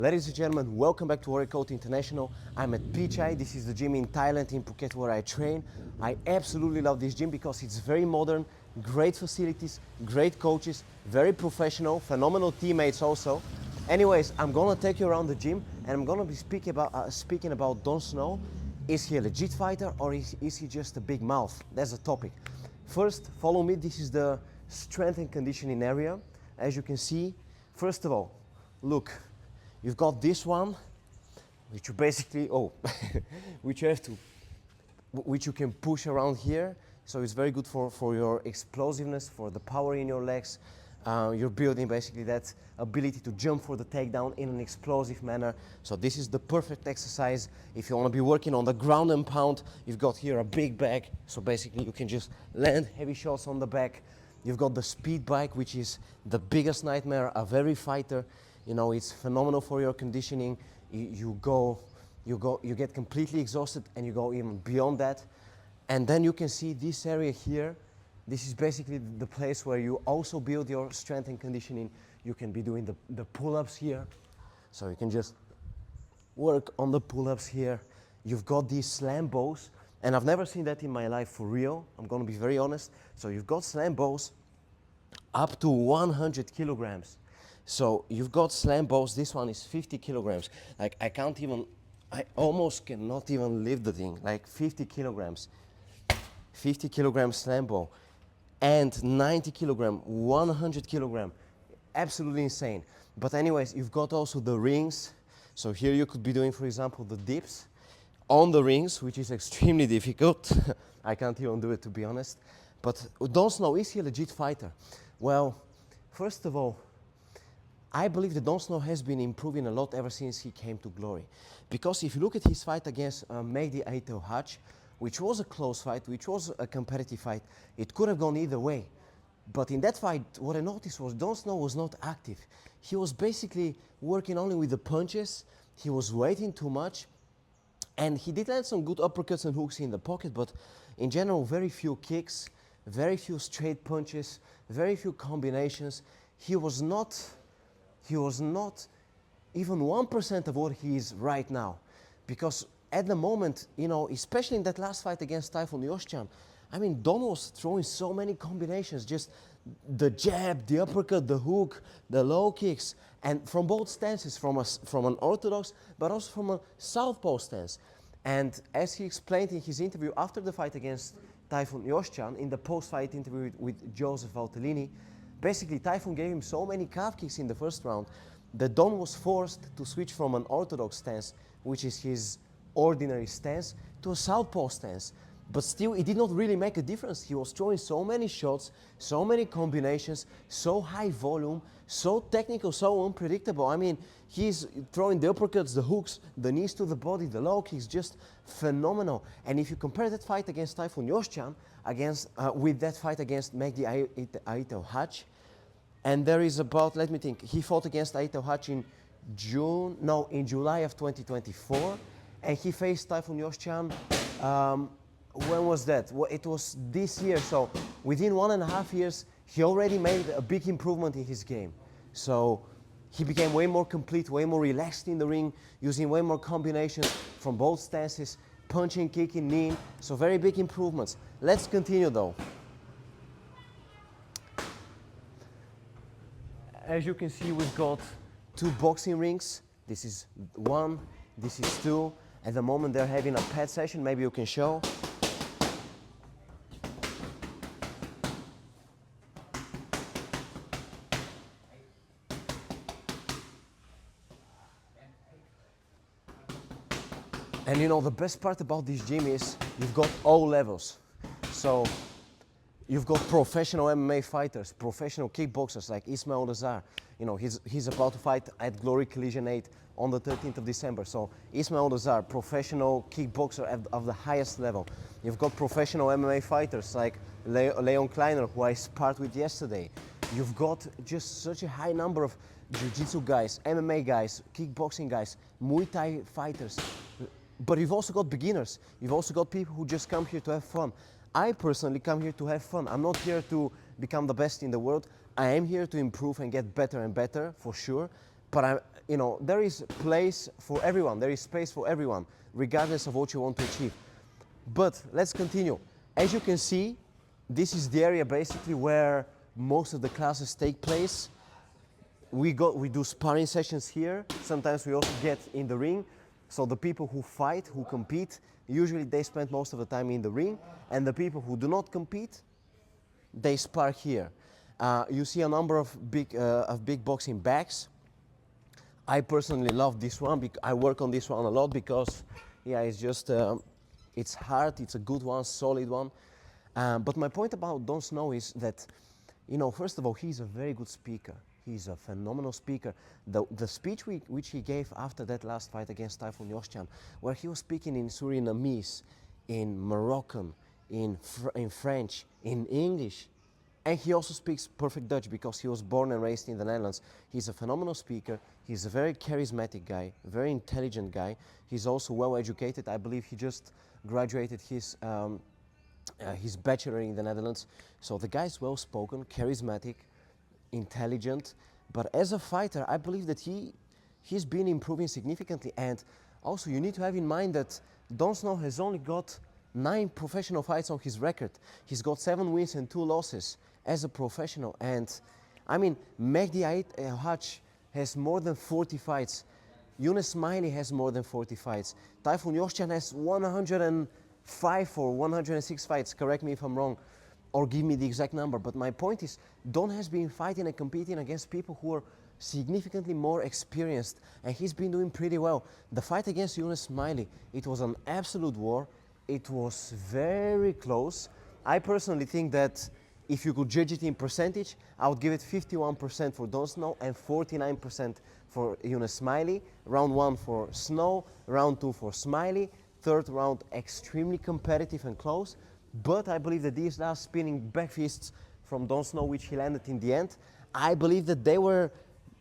Ladies and gentlemen, welcome back to Warrior Code International. I'm at Pichai. This is the gym in Thailand, in Phuket, where I train. I absolutely love this gym because it's very modern, great facilities, great coaches, very professional, phenomenal teammates also. Anyways, I'm gonna take you around the gym and I'm gonna be speaking about Don Sno. Is he a legit fighter or is he just a big mouth? That's the topic. First, follow me. This is the strength and conditioning area. As you can see, first of all, look. You've got this one, which you basically, which you can push around here. So it's very good for your explosiveness, for the power in your legs. You're building basically that ability to jump for the takedown in an explosive manner. So this is the perfect exercise. If you want to be working on the ground and pound, you've got here a big bag. So basically you can just land heavy shots on the back. You've got the speed bike, which is the biggest nightmare of every fighter. You know, it's phenomenal for your conditioning. You get completely exhausted and you go even beyond that. And then you can see this area here. This is basically the place where you also build your strength and conditioning. You can be doing the pull-ups here. So you can just work on the pull-ups here. You've got these slam bows. And I've never seen that in my life for real. I'm gonna be very honest. So you've got slam bows up to 100 kilograms. So you've got slam bows. This one is 50 kilograms. Like I almost cannot even lift the thing. Like 50 kilograms. 50 kilogram slam bow. And 90 kilogram, 100 kilogram. Absolutely insane. But anyways, you've got also the rings. So here you could be doing, for example, the dips on the rings, which is extremely difficult. I can't even do it, to be honest. But Don Sno, is he a legit fighter? Well, first of all, I believe that Don Sno has been improving a lot ever since he came to Glory. Because if you look at his fight against Mehdi Ait El Hadj, which was a close fight, which was a competitive fight, it could have gone either way. But in that fight, what I noticed was Don Sno was not active. He was basically working only with the punches. He was waiting too much. And he did land some good uppercuts and hooks in the pocket, but in general, very few kicks, very few straight punches, very few combinations. He was not even 1% of what he is right now. Because at the moment, you know, especially in that last fight against Typhoon Özcan, I mean, Don was throwing so many combinations, just the jab, the uppercut, the hook, the low kicks, and from both stances, from an orthodox, but also from a southpaw stance. And as he explained in his interview after the fight against Typhoon Özcan, in the post-fight interview with Joseph Valtellini, basically Typhoon gave him so many calf kicks in the first round that Don was forced to switch from an orthodox stance, which is his ordinary stance, to a southpaw stance. But still, it did not really make a difference. He was throwing so many shots, so many combinations, so high volume, so technical, so unpredictable. I mean, he's throwing the uppercuts, the hooks, the knees to the body, the low kicks, just phenomenal. And if you compare that fight against Typhoon Özcan with that fight against Mehdi Ait El Hadj, and there is about, let me think, he fought against Ait El Hadj in July of 2024, and he faced Typhoon Özcan. When was that? Well, it was this year. So within 1.5 years, he already made a big improvement in his game. So he became way more complete, way more relaxed in the ring, using way more combinations from both stances, punching, kicking, kneeing. So very big improvements. Let's continue though. As you can see, we've got 2 boxing rings. This is 1, this is 2. At the moment, they're having a pad session. Maybe you can show. And you know, the best part about this gym is you've got all levels. So you've got professional MMA fighters, professional kickboxers like Ismail Ayadi. You know, he's about to fight at Glory Collision 8 on the 13th of December. So Ismail Ayadi, professional kickboxer of the highest level. You've got professional MMA fighters like Leon Kleiner, who I sparred with yesterday. You've got just such a high number of jiu-jitsu guys, MMA guys, kickboxing guys, Muay Thai fighters. But you've also got beginners. You've also got people who just come here to have fun. I personally come here to have fun. I'm not here to become the best in the world. I am here to improve and get better and better, for sure. But you know, there is place for everyone. There is space for everyone, regardless of what you want to achieve. But let's continue. As you can see, this is the area basically where most of the classes take place. We do sparring sessions here. Sometimes we also get in the ring. So the people who fight, who compete, usually they spend most of the time in the ring. And the people who do not compete, they spar here. You see a number of big boxing bags. I personally love this one. I work on this one a lot because, yeah, it's just, it's hard, it's a good one, solid one. But my point about Don Sno is that, you know, first of all, he's a very good speaker. He's a phenomenal speaker. The speech which he gave after that last fight against Typhoon Özcan, where he was speaking in Surinamese, in Moroccan, in French, in English, and he also speaks perfect Dutch because he was born and raised in the Netherlands. He's a phenomenal speaker. He's a very charismatic guy, very intelligent guy. He's also well educated. I believe he just graduated his bachelor in the Netherlands. So the guy's well spoken, charismatic, intelligent. But as a fighter, I believe that he's been improving significantly. And also you need to have in mind that Don Sno has only got 9 professional fights on his record. He's got 7 wins and 2 losses as a professional. And I mean, Mehdi Ait El Hadj has more than 40 fights. Younes Smaili has more than 40 fights. Typhoon Özcan has 105 or 106 fights. Correct me if I'm wrong, or give me the exact number. But my point is, Don has been fighting and competing against people who are significantly more experienced, and he's been doing pretty well. The fight against Younes Smaili, it was an absolute war. It was very close. I personally think that if you could judge it in percentage, I would give it 51% for Don Sno and 49% for Younes Smaili. Round 1 for Sno, round 2 for Smaili. Third round extremely competitive and close. But I believe that these last spinning back fists from Don Sno, which he landed in the end, I believe that they were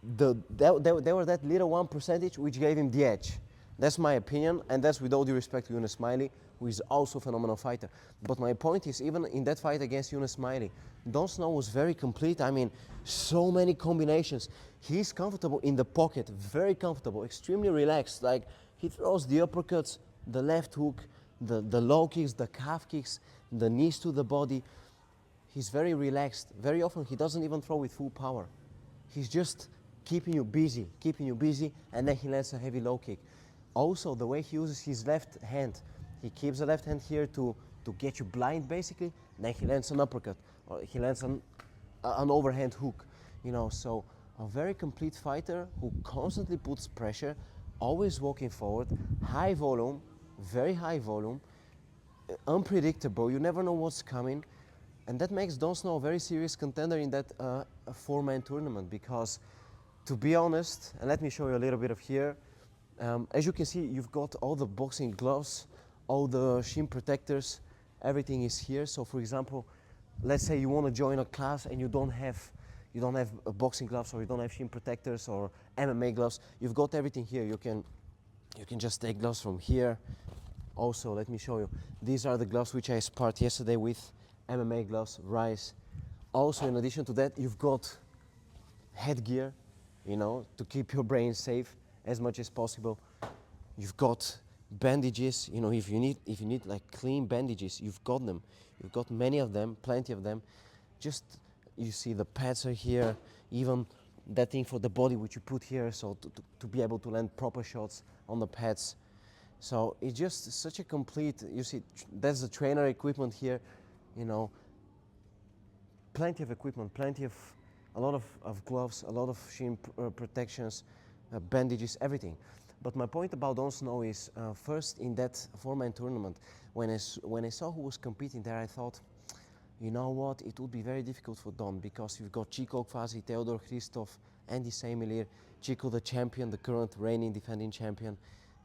that little 1% which gave him the edge. That's my opinion, and that's with all due respect to Younes Smaili, who is also a phenomenal fighter. But my point is, even in that fight against Younes Smaili, Don Sno was very complete. I mean, so many combinations. He's comfortable in the pocket, very comfortable, extremely relaxed. Like, he throws the uppercuts, the left hook, the low kicks, the calf kicks, the knees to the body. He's very relaxed. Very often he doesn't even throw with full power. He's just keeping you busy, and then he lands a heavy low kick. Also, the way he uses his left hand, he keeps the left hand here to get you blind, basically. Then he lands an uppercut, or he lands an overhand hook. You know, so a very complete fighter who constantly puts pressure, always walking forward, high volume, very high volume, unpredictable. You never know what's coming, and that makes Don Sno a very serious contender in that 4-man tournament. Because, to be honest, and let me show you a little bit of here. As you can see, you've got all the boxing gloves, all the shin protectors, everything is here. So for example, let's say you want to join a class and you don't have boxing gloves, or you don't have shin protectors or MMA gloves. You've got everything here. You can just take gloves from here. Also, let me show you. These are the gloves which I sparred yesterday with, MMA gloves, Rice. Also, in addition to that, you've got headgear, you know, to keep your brain safe as much as possible. You've got bandages, you know, if you need like clean bandages, you've got them. You've got many of them, plenty of them. Just, you see the pads are here, even that thing for the body which you put here, so to be able to land proper shots on the pads. So it's just such a complete, you see, that's the trainer equipment here, you know, plenty of equipment, a lot of gloves, a lot of shin protections, bandages, everything. But my point about Don Sno is, first in that 4-man tournament, when I saw who was competing there, I thought, you know what, it would be very difficult for Don, because you've got Chico Kvasi, Theodor Christoph, Andy Seymour, Chico the champion, the current reigning defending champion,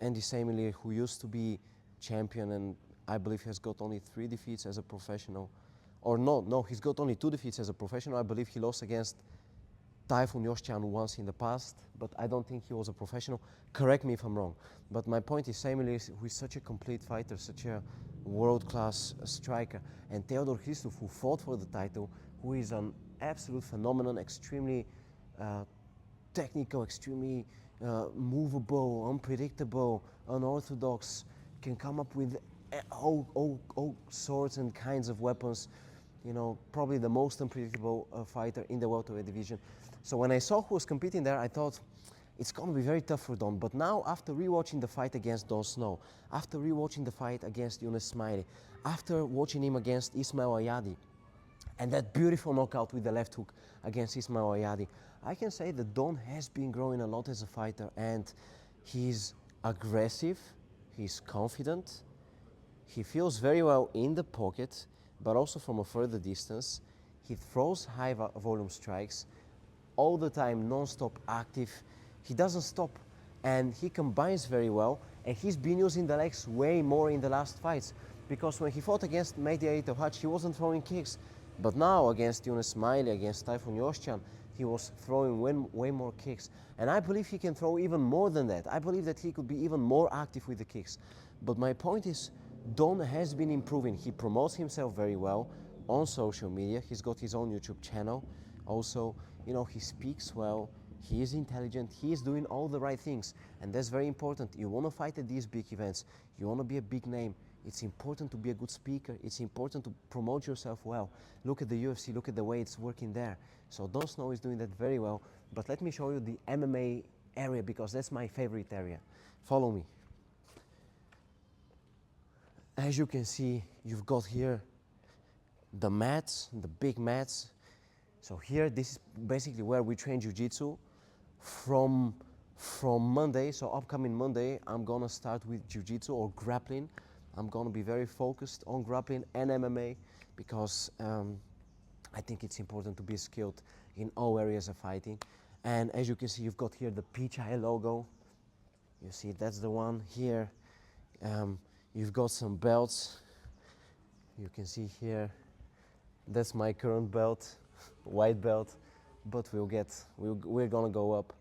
Andy Seymour, who used to be champion and I believe has got only 3 defeats as a professional. Or no, he's got only 2 defeats as a professional. I believe he lost against Typhoon Özcan once in the past, but I don't think he was a professional. Correct me if I'm wrong. But my point is, Seymour, who is such a complete fighter, such a world-class striker, and Theodor Christoph, who fought for the title, who is an absolute phenomenon, extremely technical, extremely movable, unpredictable, unorthodox, can come up with all sorts and kinds of weapons. You know, probably the most unpredictable fighter in the welterweight division. So when I saw who was competing there, I thought it's going to be very tough for Don. But now, after rewatching the fight against Don Sno, after rewatching the fight against Younes Smaili, after watching him against Ismail Ayadi, and that beautiful knockout with the left hook against Ismail Ayadi, I can say that Don has been growing a lot as a fighter, and he's aggressive, he's confident, he feels very well in the pocket, but also from a further distance. He throws high volume strikes, all the time, non-stop active. He doesn't stop, and he combines very well, and he's been using the legs way more in the last fights, because when he fought against Mehdi Ait El Hadj, he wasn't throwing kicks, but now against Younes Smaili, against Typhoon Özcan, he was throwing way more kicks, and I believe he can throw even more than that. I believe that he could be even more active with the kicks. But my point is, Don has been improving. He promotes himself very well on social media. He's got his own YouTube channel. Also, you know, he speaks well, he is intelligent, he is doing all the right things, and that's very important. You want to fight at these big events, you want to be a big name, it's important to be a good speaker, it's important to promote yourself well. Look at the UFC, look at the way it's working there. So Don Sno is doing that very well, but let me show you the MMA area, because that's my favorite area. Follow me. As you can see, you've got here the mats, the big mats. So here, this is basically where we train jiu-jitsu. From Monday, so upcoming Monday, I'm gonna start with jiu-jitsu or grappling. I'm gonna be very focused on grappling and MMA, because I think it's important to be skilled in all areas of fighting. And as you can see, you've got here the PCHI logo. You see, that's the one here. You've got some belts. You can see here, that's my current belt, white belt, but we're gonna go up.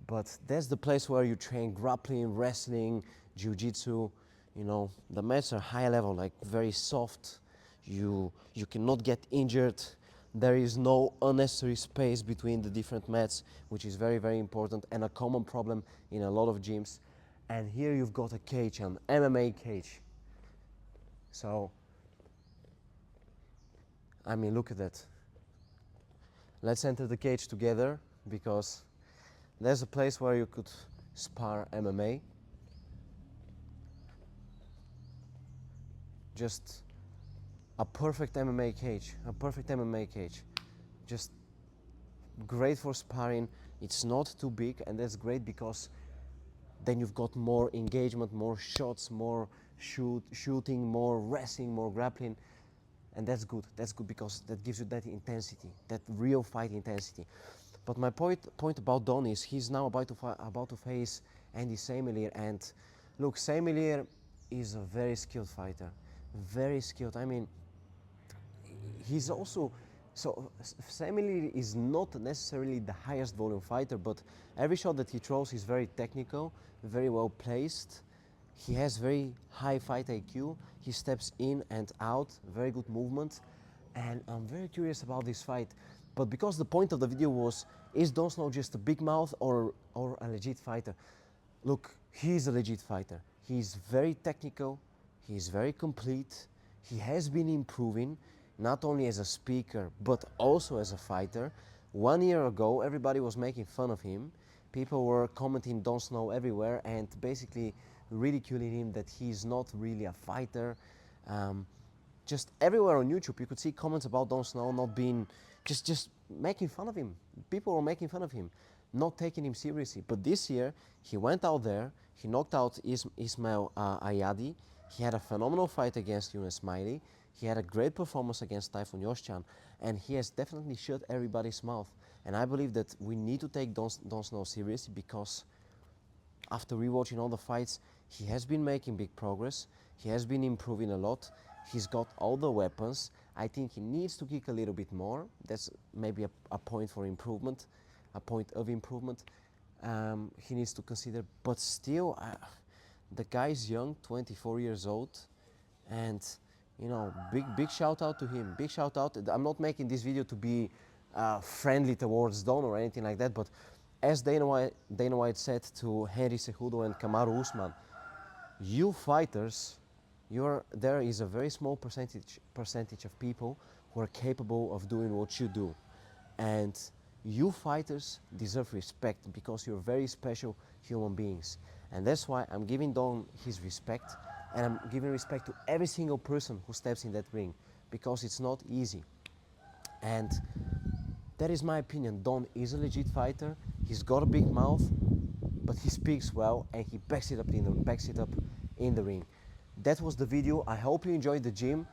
But that's the place where you train grappling, wrestling, jiu-jitsu. You know, the mats are high level, like very soft. You cannot get injured. There is no unnecessary space between the different mats, which is very, very important and a common problem in a lot of gyms. And here you've got a cage, an MMA cage. So, I mean, look at that. Let's enter the cage together, because there's a place where you could spar MMA. Just a perfect MMA cage, a perfect MMA cage. Just great for sparring. It's not too big, and that's great, because then you've got more engagement, more shots, more shooting, more wrestling, more grappling. And that's good, because that gives you that intensity, that real fight intensity. But my point about Don is he's now about to face Andy Smaili, and look, Smaili is a very skilled fighter, very skilled. I mean, he's also, so Smaili is not necessarily the highest volume fighter, but every shot that he throws is very technical, very well placed. He has very high fight IQ. He steps in and out, very good movement. And I'm very curious about this fight. But because the point of the video was, is Don Sno just a big mouth or a legit fighter? Look, he's a legit fighter. He's very technical, he's very complete. He has been improving, not only as a speaker, but also as a fighter. 1 year ago, everybody was making fun of him. People were commenting Don Sno everywhere and basically ridiculing him that he's not really a fighter. Just everywhere on YouTube, you could see comments about Don Sno not being, just making fun of him. People were making fun of him, not taking him seriously. But this year, he went out there, he knocked out Ismail Ayadi. He had a phenomenal fight against Younes Smaili. He had a great performance against Typhoon Özcan, and he has definitely shut everybody's mouth. And I believe that we need to take Don Sno seriously, because after rewatching all the fights, he has been making big progress. He has been improving a lot. He's got all the weapons. I think he needs to kick a little bit more. That's maybe a point for improvement, a point of improvement. He needs to consider, but still, the guy's young, 24 years old, and you know, big shout out to him. Big shout out. I'm not making this video to be friendly towards Don or anything like that, but as Dana White said to Henry Cejudo and Kamaru Usman, you fighters, there is a very small percentage of people who are capable of doing what you do. And you fighters deserve respect because you're very special human beings. And that's why I'm giving Don his respect, and I'm giving respect to every single person who steps in that ring, because it's not easy. And that is my opinion. Don is a legit fighter. He's got a big mouth, but he speaks well and he backs it up in the ring. That was the video. I hope you enjoyed the gym.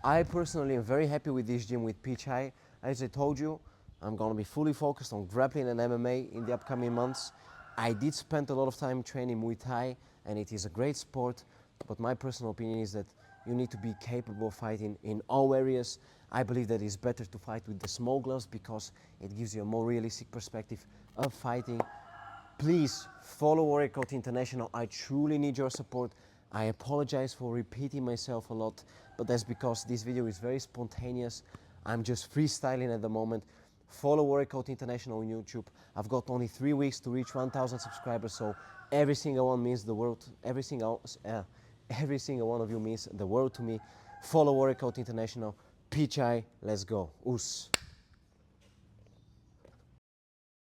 I personally am very happy with this gym with Pichai. As I told you, I'm going to be fully focused on grappling and MMA in the upcoming months. I did spend a lot of time training Muay Thai, and it is a great sport, but my personal opinion is that you need to be capable of fighting in all areas. I believe that it's better to fight with the small gloves because it gives you a more realistic perspective of fighting. Please follow Warrior Code International. I truly need your support. I apologize for repeating myself a lot, but that's because this video is very spontaneous. I'm just freestyling at the moment. Follow Warrior Code International on YouTube. I've got only 3 weeks to reach 1,000 subscribers, so every single one means the world. Every single one of you means the world to me. Follow Warrior Code International. Pichai, let's go. Us.